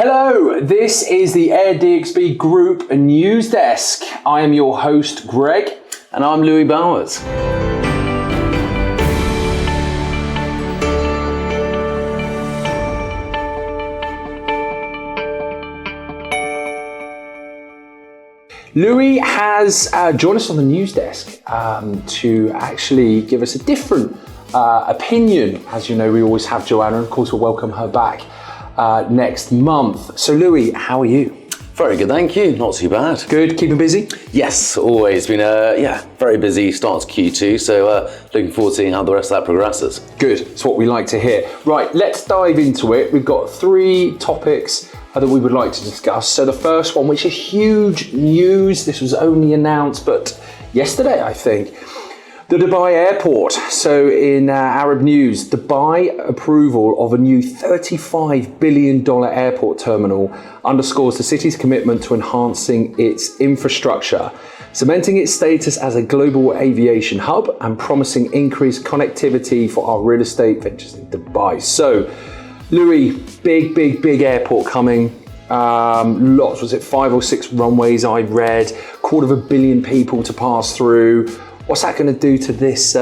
Hello, this is the AirDXB Group News Desk. I am your host, Greg. And I'm Louis Bowers. Louis has joined us on the news desk to actually give us a different opinion. As you know, we always have Joanna, and of course we'll welcome her back next month. So Louis, how are you? Very good, thank you. Not too bad. Good, keeping busy? Yes, always been very busy start to Q2, so looking forward to seeing how the rest of that progresses. Good, it's what we like to hear. Right, let's dive into it. We've got 3 topics that we would like to discuss. So the first one, which is huge news, this was only announced but yesterday, I think. The Dubai airport. So in Arab news, Dubai approval of a new $35 billion airport terminal underscores the city's commitment to enhancing its infrastructure, cementing its status as a global aviation hub and promising increased connectivity for our real estate ventures in Dubai. So, Louis, big airport coming. Lots, was it 5 or 6 runways I read, 250 million people to pass through. What's that going to do to this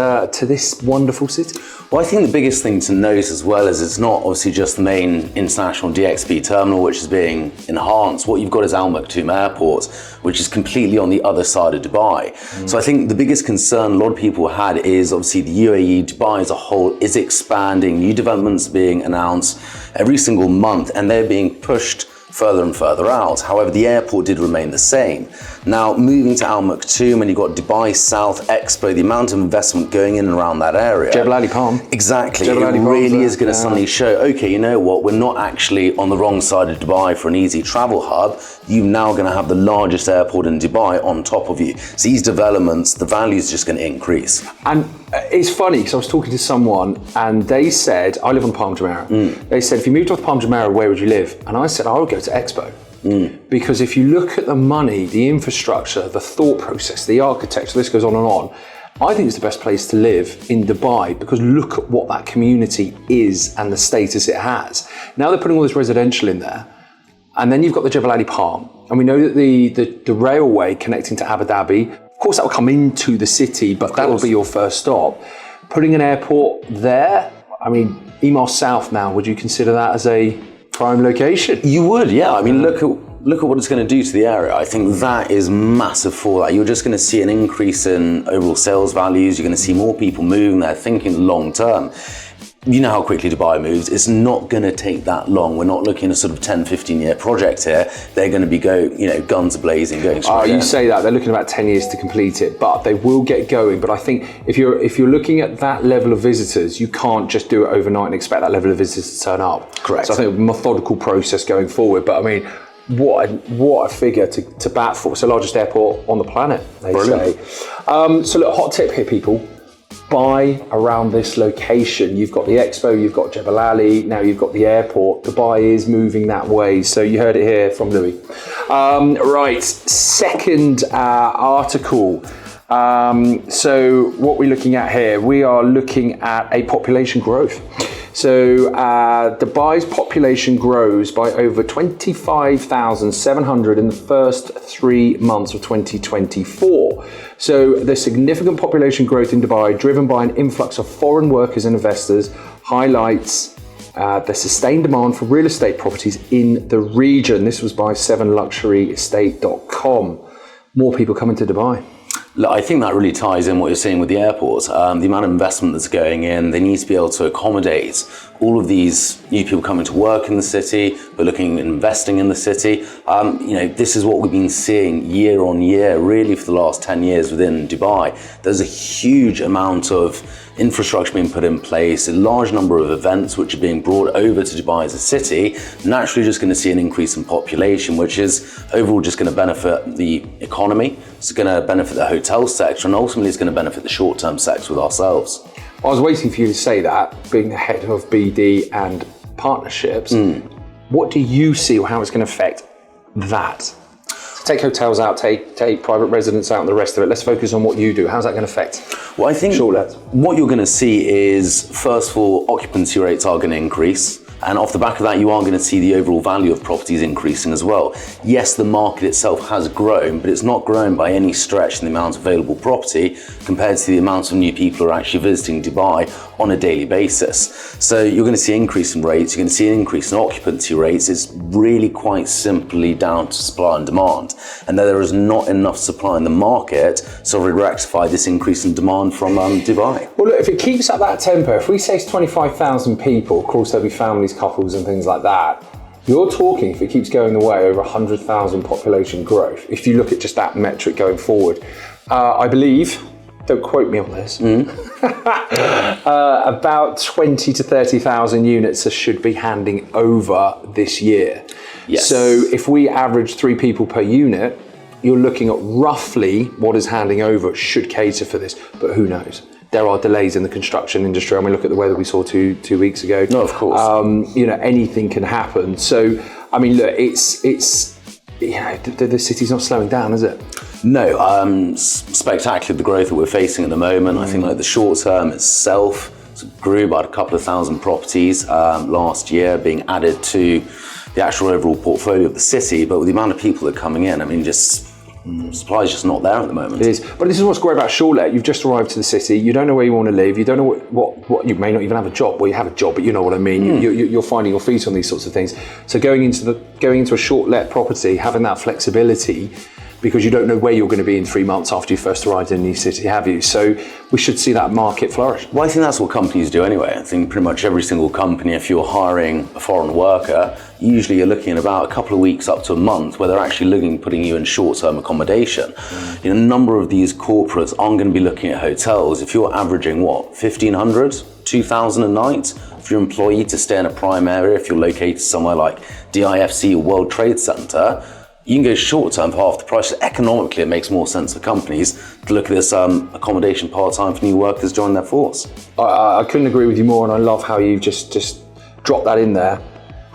wonderful city? Well, I think the biggest thing to note as well is it's not obviously just the main international DXB terminal which is being enhanced. What you've got is Al Maktoum Airport, which is completely on the other side of Dubai. So I think the biggest concern a lot of people had is obviously the UAE, Dubai as a whole is expanding, new developments being announced every single month, and they're being pushed further and further out. However, the airport did remain the same. Now, moving to Al Maktoum, and you've got Dubai South Expo, the amount of investment going in and around that area. Jebel Ali Palm. Exactly. Jebel Ali it Palm really is going to suddenly show, okay, you know what, we're not actually on the wrong side of Dubai for an easy travel hub. You're now going to have the largest airport in Dubai on top of you. So these developments, the value is just going to increase. And it's funny, because I was talking to someone and they said, I live on Palm Jumeirah. They said, if you moved off Palm Jumeirah, where would you live? And I said, I would go to Expo. Because if you look at the money, the infrastructure, the thought process, the architecture, this goes on and on, I think it's the best place to live in Dubai, because look at what that community is and the status it has. Now they're putting all this residential in there, and then you've got the Jebel Ali Palm, and we know that the railway connecting to Abu Dhabi, of course that will come into the city, but that will be your first stop. Putting an airport there, I mean, Emaar South now, would you consider that as a prime location? You would, yeah. I mean, look at what it's going to do to the area. I think that is massive for that. You're just going to see an increase in overall sales values. You're going to see more people moving there, thinking long term. You know how quickly Dubai moves. It's not going to take that long. We're not looking at a sort of 10, 15-year project here. They're going to be guns blazing, going straight. You say that, they're looking at about 10 years to complete it, but they will get going. But I think if you're looking at that level of visitors, you can't just do it overnight and expect that level of visitors to turn up. Correct. So I think a methodical process going forward. But I mean, what a figure to bat for. It's the largest airport on the planet, they say. So look, hot tip here, people. Buy around this location. You've got the Expo, you've got Jebel Ali, now you've got the airport. Dubai is moving that way. So you heard it here from Louis. Right, second article. So what we're looking at here, we are looking at a population growth. So Dubai's population grows by over 25,700 in the first 3 months of 2024. So the significant population growth in Dubai, driven by an influx of foreign workers and investors, highlights the sustained demand for real estate properties in the region. This was by 7luxuryestate.com. More people coming to Dubai. Look, I think that really ties in what you're saying with the airport. The amount of investment that's going in, they need to be able to accommodate all of these new people coming to work in the city, but looking at investing in the city. This is what we've been seeing year on year, really for the last 10 years within Dubai. There's a huge amount of infrastructure being put in place, a large number of events which are being brought over to Dubai as a city, naturally just going to see an increase in population, which is overall just going to benefit the economy, it's going to benefit the hotel sector, and ultimately it's going to benefit the short-term sector with ourselves. I was waiting for you to say that, being the head of BD and partnerships. What do you see or how it's going to affect that? Take hotels out, take private residents out and the rest of it. Let's focus on what you do. How's that going to affect? Well, I think what you're going to see is, first of all, occupancy rates are going to increase. And off the back of that, you are going to see the overall value of properties increasing as well. Yes, the market itself has grown, but it's not grown by any stretch in the amount of available property compared to the amount of new people who are actually visiting Dubai on a daily basis. So you're going to see an increase in rates, you're going to see an increase in occupancy rates. It's really quite simply down to supply and demand. And there is not enough supply in the market to rectify this increase in demand from Dubai. Well, look, if it keeps up that tempo, if we say it's 25,000 people, of course there'll be families, couples and things like that. You're talking, if it keeps going the way, over 100,000 population growth. If you look at just that metric going forward, I believe, don't quote me on this, about 20 to 30,000 units should be handing over this year. Yes. So if we average 3 people per unit, you're looking at roughly what is handing over should cater for this, but who knows? There are delays in the construction industry. I mean, look at the weather we saw two weeks ago. No, of course. Anything can happen. So, I mean, look, it's the city's not slowing down, is it? No, spectacular the growth that we're facing at the moment. I think like the short term itself grew by a couple of thousand properties last year, being added to the actual overall portfolio of the city. But with the amount of people that are coming in, I mean, supply is just not there at the moment. It is, but this is what's great about Shortlet. You've just arrived to the city. You don't know where you want to live. You don't know what you may not even have a job. Well, you have a job, but you know what I mean. You're finding your feet on these sorts of things. So going into a Shortlet property, having that flexibility, because you don't know where you're going to be in 3 months after you first arrived in a new city, have you? So we should see that market flourish. Well, I think that's what companies do anyway. I think pretty much every single company, if you're hiring a foreign worker, usually you're looking at about a couple of weeks up to a month where they're actually putting you in short-term accommodation. A number of these corporates aren't going to be looking at hotels. If you're averaging, 1,500, 2,000 a night for your employee to stay in a prime area, if you're located somewhere like DIFC or World Trade Center, you can go short-term for half the price. Economically, it makes more sense for companies to look at this accommodation part-time for new workers joining their force. I couldn't agree with you more, and I love how you've just dropped that in there.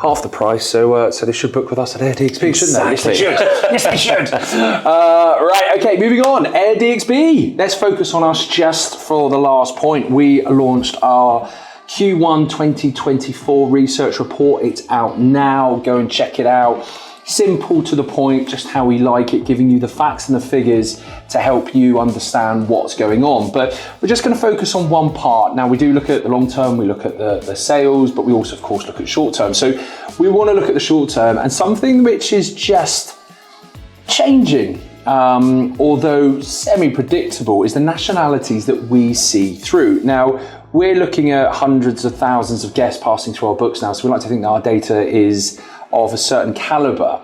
Half the price, so they should book with us at AirDXB, shouldn't they? Yes, they should. Yes, they should. Right, okay, moving on. AirDXB. Let's focus on us just for the last point. We launched our Q1 2024 research report. It's out now. Go and check it out. Simple, to the point, just how we like it, giving you the facts and the figures to help you understand what's going on. But we're just going to focus on one part. Now, we do look at the long term, we look at the sales, but we also, of course, look at short term. So we want to look at the short term, and something which is just changing, although semi-predictable, is the nationalities that we see through. Now, we're looking at hundreds of thousands of guests passing through our books now, so we like to think that our data is of a certain caliber.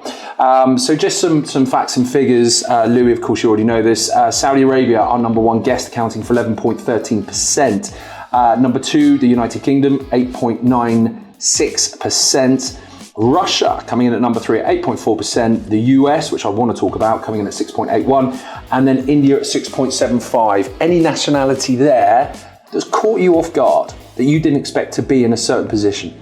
So just some facts and figures. Louis, of course, you already know this. Saudi Arabia, our number one guest, accounting for 11.13%. Number 2, the United Kingdom, 8.96%. Russia coming in at number 3 at 8.4%. The US, which I want to talk about, coming in at 6.81%. And then India at 6.75%. Any nationality there that's caught you off guard that you didn't expect to be in a certain position?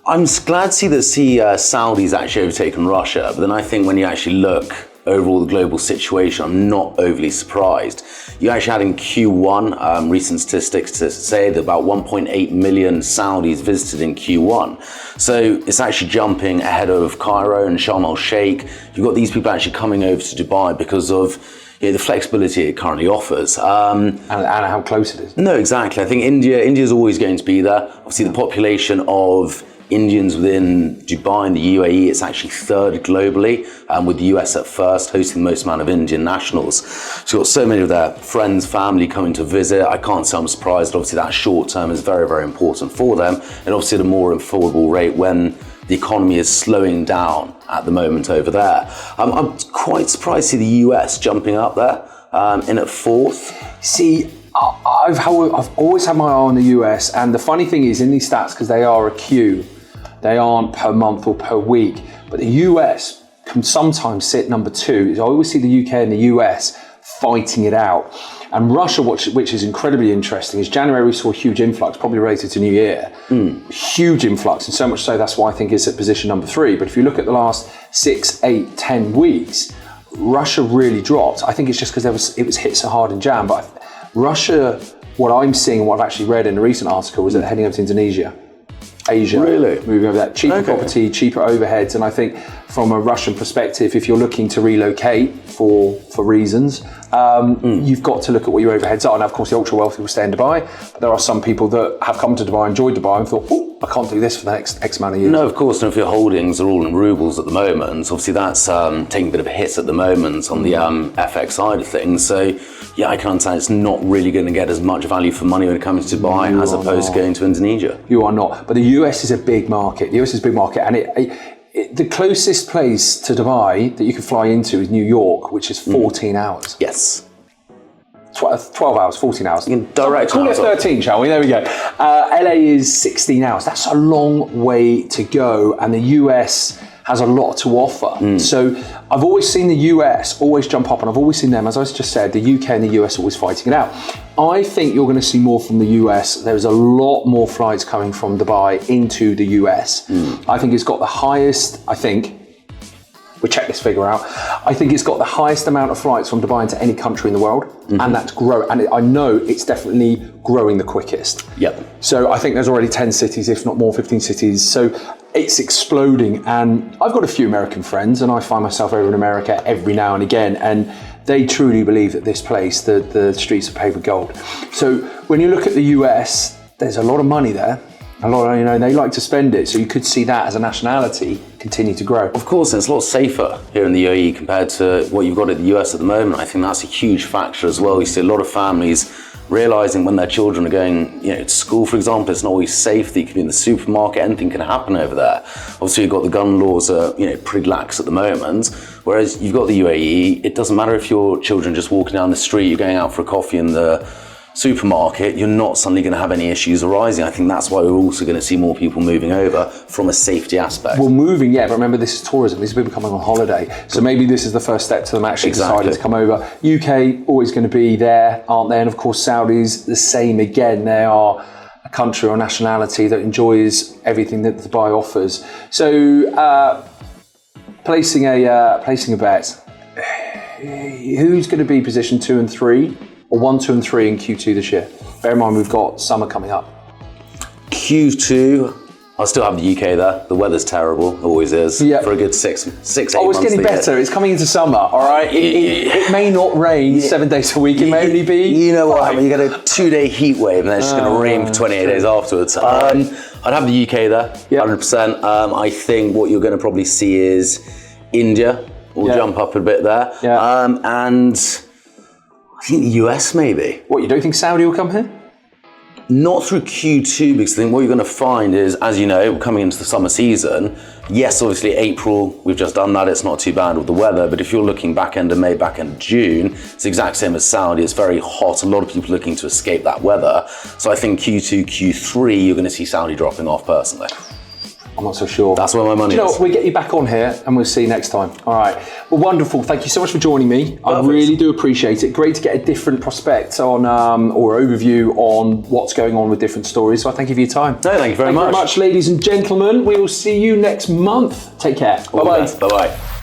I'm glad to see that Saudi's actually overtaken Russia, but then I think when you actually look overall the global situation, I'm not overly surprised. You actually had in Q1 recent statistics to say that about 1.8 million Saudis visited in Q1. So it's actually jumping ahead of Cairo and Sharm el Sheikh. You've got these people actually coming over to Dubai because of the flexibility it currently offers. And how close it is. No, exactly. I think India is always going to be there. Obviously the population of Indians within Dubai and the UAE, it's actually third globally, with the US at first, hosting the most amount of Indian nationals. So you've got so many of their friends, family coming to visit. I can't say I'm surprised. Obviously that short term is very, very important for them, and obviously at a more affordable rate when the economy is slowing down at the moment over there. I'm quite surprised to see the US jumping up there, in at 4th. See, I've always had my eye on the US, and the funny thing is in these stats, because they are a queue, they aren't per month or per week, but the US can sometimes sit number 2. I always see the UK and the US fighting it out. And Russia, which is incredibly interesting, is January we saw a huge influx, probably related to New Year. Huge influx, and so much so that's why I think it's at position number 3. But if you look at the last 6, 8, 10 weeks, Russia really dropped. I think it's just because it was hit so hard in Jan, but Russia, what I'm seeing and what I've actually read in a recent article, is that they're heading over to Indonesia. Asia. Really? Moving over there. Cheaper property, cheaper overheads. And I think from a Russian perspective, if you're looking to relocate for reasons, you've got to look at what your overheads are. And of course, the ultra wealthy will stay in Dubai. But there are some people that have come to Dubai, enjoyed Dubai, and thought, oh, I can't do this for the next X amount of years. No, of course. And if your holdings are all in rubles at the moment, obviously that's taking a bit of a hit at the moment on the FX side of things. So, yeah, I can understand it's not really going to get as much value for money when it comes to Dubai as opposed to going to Indonesia. You are not. But the US is a big market. The US is a big market. And the closest place to Dubai that you can fly into is New York, which is 14 hours. Yes. 12 hours, 14 hours. Direct. Call it 13, shall we? There we go. LA is 16 hours. That's a long way to go. And the US has a lot to offer. So I've always seen the US always jump up, and I've always seen them, as I just said, the UK and the US always fighting it out. I think you're going to see more from the US. There's a lot more flights coming from Dubai into the US. I think it's got the highest, we'll check this figure out. I think it's got the highest amount of flights from Dubai into any country in the world, and that's growing. And I know it's definitely growing the quickest. Yep. So I think there's already 10 cities, if not more, 15 cities. So it's exploding. And I've got a few American friends, and I find myself over in America every now and again. And they truly believe that this place, the streets are paved with gold. So when you look at the US, there's a lot of money there. A lot of, they like to spend it. So you could see that as a nationality continue to grow. Of course, it's a lot safer here in the UAE compared to what you've got in the US at the moment. I think that's a huge factor as well. You see a lot of families realizing when their children are going to school, for example, it's not always safe that you can be in the supermarket, anything can happen over there. Obviously, you've got the gun laws are pretty lax at the moment, whereas you've got the UAE, it doesn't matter if your children just walking down the street, you're going out for a coffee in the supermarket, you're not suddenly going to have any issues arising. I think that's why we're also going to see more people moving over from a safety aspect. Well, moving, yeah, but remember this is tourism. These are people coming on holiday. So maybe this is the first step to them actually deciding to come over. UK, always going to be there, aren't they? And of course, Saudis, the same again. They are a country or nationality that enjoys everything that Dubai offers. So placing a bet, who's going to be position 2 and 3? Or 1, 2 and 3 in Q2 this year? Bear in mind, we've got summer coming up. Q2, I'll still have the UK there. The weather's terrible, always is. Yeah. For a good 6, 8 months. Oh, it's getting better. It's coming into summer, all right? It may not rain 7 days a week. It may only be You know what? You get a 2-day heat wave and then it's just going to rain for 28 days afterwards. I'd have the UK there, 100%. I think what you're going to probably see is India will jump up a bit there. Yeah. And I think the US maybe. What, you don't think Saudi will come here? Not through Q2, because I think what you're going to find is, as you know, coming into the summer season, yes, obviously April, we've just done that, it's not too bad with the weather, but if you're looking back end of May, back end of June, it's the exact same as Saudi, it's very hot, a lot of people looking to escape that weather. So I think Q2, Q3, you're going to see Saudi dropping off personally. I'm not so sure. That's where my money is. You know what, we'll get you back on here and we'll see you next time. All right. Well, wonderful. Thank you so much for joining me. Perfect. I really do appreciate it. Great to get a different prospect on, or overview on what's going on with different stories. So I thank you for your time. No, thank you very much. Thank you very much, ladies and gentlemen. We will see you next month. Take care. Bye-bye. Bye-bye.